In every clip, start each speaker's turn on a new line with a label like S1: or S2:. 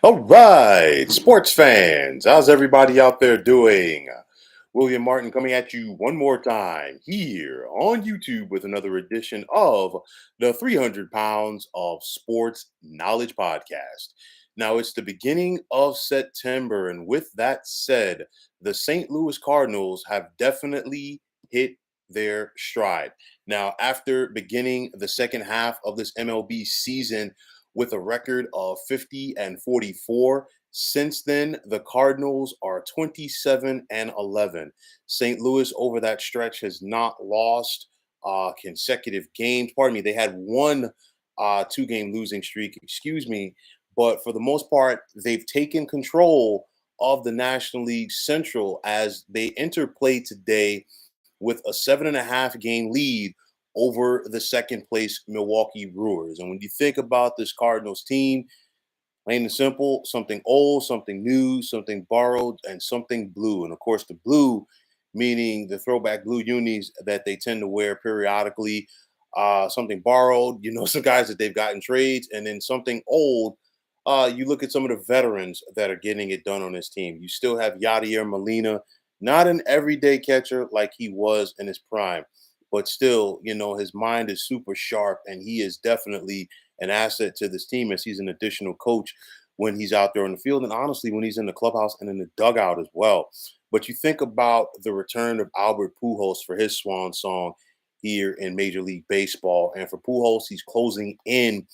S1: All right, sports fans, how's everybody out there doing? William Martin coming at you one more time here on YouTube with another edition of the 300 Pounds of Sports Knowledge Podcast. Now, it's the beginning of September, and with that said, the St. Louis Cardinals have definitely hit their stride. Now, after beginning the second half of this MLB season, with a record of 50 and 44. Since then, the Cardinals are 27 and 11. St. Louis over that stretch has not lost consecutive games. Pardon me, they had one two-game losing streak, excuse me. But for the most part, they've taken control of the National League Central as they enter play today with a 7.5 game lead over the second place Milwaukee Brewers. And when you think about this Cardinals team, plain and simple, something old, something new, something borrowed, and something blue. And of course, the blue meaning the throwback blue unis that they tend to wear periodically. Something borrowed, some guys that they've gotten trades, and then something old. You look at some of the veterans that are getting it done on this team. You still have Yadier Molina, not an everyday catcher like he was in his prime, but still, his mind is super sharp, and he is definitely an asset to this team as he's an additional coach when he's out there on the field, and honestly, when he's in the clubhouse and in the dugout as well. But you think about the return of Albert Pujols for his swan song here in Major League Baseball. And for Pujols, he's closing in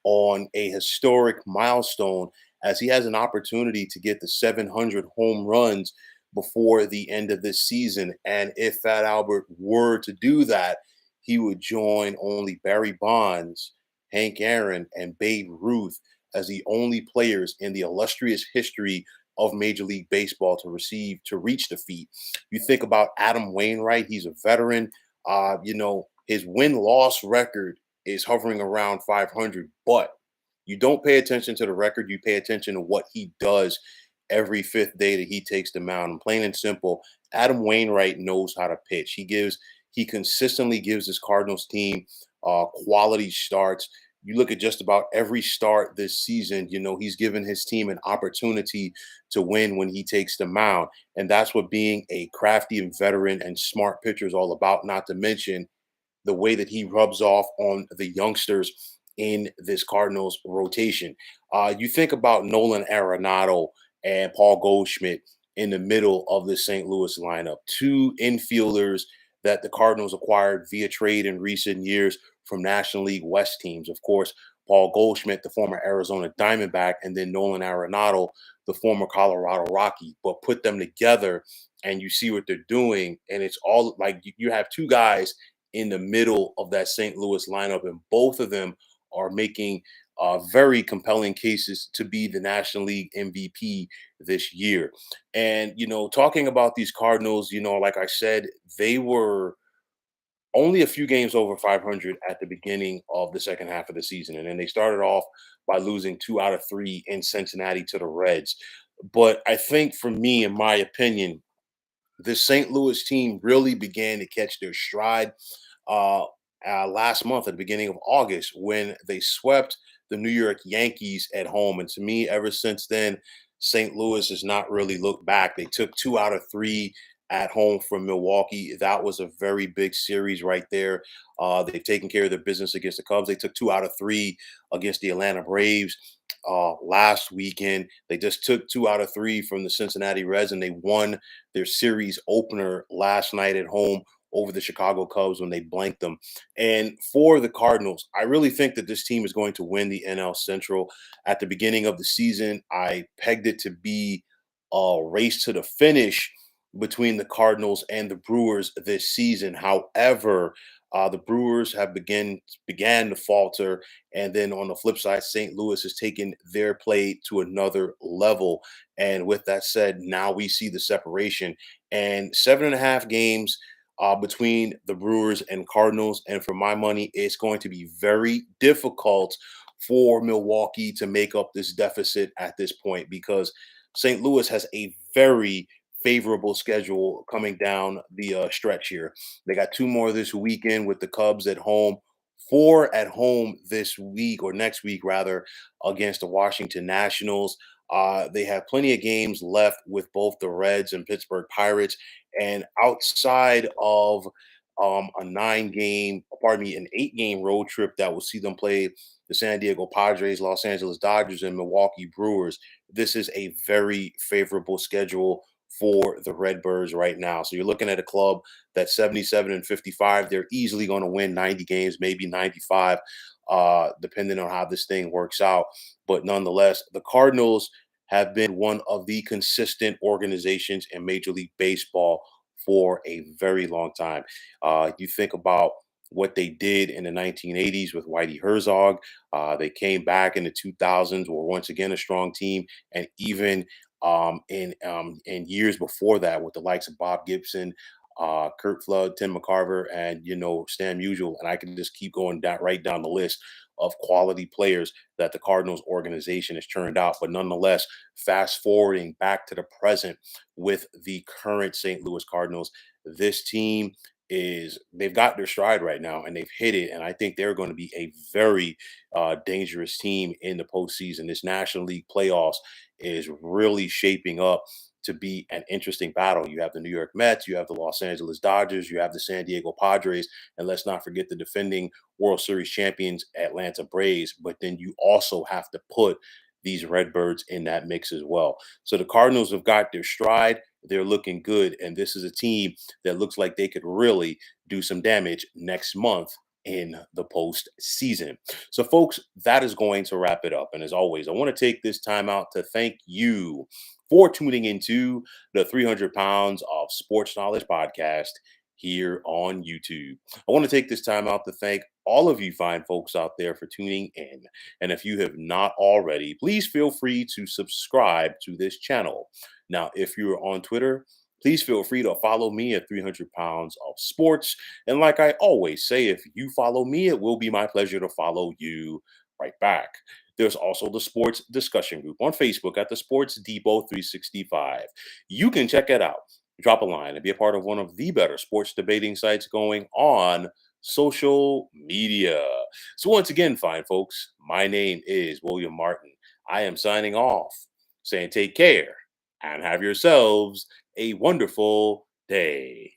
S1: on a historic milestone as he has an opportunity to get the 700 home runs before the end of this season. And if Fat Albert were to do that, he would join only Barry Bonds, Hank Aaron, and Babe Ruth as the only players in the illustrious history of Major League Baseball to reach the feat. You think about Adam Wainwright; he's a veteran. His win-loss record is hovering around 500, but you don't pay attention to the record. You pay attention to what he does every fifth day that he takes the mound. And plain and simple, Adam Wainwright knows how to pitch. He consistently gives his Cardinals team quality starts. You look at just about every start this season, he's given his team an opportunity to win when he takes the mound. And that's what being a crafty and veteran and smart pitcher is all about, not to mention the way that he rubs off on the youngsters in this Cardinals rotation. You think about Nolan Arenado and Paul Goldschmidt in the middle of the St. Louis lineup, two infielders that the Cardinals acquired via trade in recent years from National League West teams. Of course, Paul Goldschmidt, the former Arizona Diamondback, and then Nolan Arenado, the former Colorado Rocky. But put them together and you see what they're doing. And it's all like you have two guys in the middle of that St. Louis lineup, and both of them are making very compelling cases to be the National League MVP this year. And, talking about these Cardinals, like I said, they were only a few games over 500 at the beginning of the second half of the season. And then they started off by losing 2 out of 3 in Cincinnati to the Reds. But I think for me, in my opinion, the St. Louis team really began to catch their stride uh, last month at the beginning of August when they swept the New York Yankees at home. And to me, ever since then, St. Louis has not really looked back. They took 2 out of 3 at home from Milwaukee. That was a very big series right there. They've taken care of their business against the Cubs. They took 2 out of 3 against the Atlanta Braves last weekend. They just took 2 out of 3 from the Cincinnati Reds, and they won their series opener last night at home over the Chicago Cubs when they blanked them. And for the Cardinals, I really think that this team is going to win the NL Central. At the beginning of the season, I pegged it to be a race to the finish between the Cardinals and the Brewers this season. However, the Brewers have began to falter, and then on the flip side, St. Louis has taken their play to another level. And with that said, now we see the separation and 7.5 games between the Brewers and Cardinals. And for my money, it's going to be very difficult for Milwaukee to make up this deficit at this point because St. Louis has a very favorable schedule coming down the stretch here. They got 2 more this weekend with the Cubs at home, 4 at home this week or next week rather against the Washington Nationals. They have plenty of games left with both the Reds and Pittsburgh Pirates. And outside of an 8-game road trip that will see them play the San Diego Padres, Los Angeles Dodgers, and Milwaukee Brewers, this is a very favorable schedule for the Redbirds right now. So you're looking at a club that's 77 and 55. They're easily going to win 90 games, maybe 95, depending on how this thing works out. But nonetheless, the Cardinals have been one of the consistent organizations in Major League Baseball for a very long time. You think about what they did in the 1980s with Whitey Herzog. They came back in the 2000s, were once again a strong team, and even in years before that, with the likes of Bob Gibson, Kurt Flood, Tim McCarver, and Stan Musial, and I can just keep going down right down the list of quality players that the Cardinals organization has turned out. But nonetheless, fast forwarding back to the present with the current St. Louis Cardinals, this team they've got their stride right now and they've hit it. And I think they're going to be a very dangerous team in the postseason. This National League playoffs is really shaping up to be an interesting battle. You have the New York Mets, you have the Los Angeles Dodgers, you have the San Diego Padres, and let's not forget the defending World Series champions Atlanta Braves. But then you also have to put these Redbirds in that mix as well. So the Cardinals have got their stride. They're looking good. And this is a team that looks like they could really do some damage next month in the postseason. So, folks, that is going to wrap it up. And as always, I want to take this time out to thank you for tuning into the 300 Pounds of Sports Knowledge podcast here on YouTube. I want to take this time out to thank all of you fine folks out there for tuning in. And if you have not already, please feel free to subscribe to this channel. Now, if you're on Twitter, please feel free to follow me at 300 Pounds of Sports. And like I always say, if you follow me, it will be my pleasure to follow you right back. There's also the sports discussion group on Facebook at the Sports Depot 365. You can check it out. Drop a line and be a part of one of the better sports debating sites going on social media. So, once again, fine folks, my name is William Martin. I am signing off, saying take care and have yourselves a wonderful day.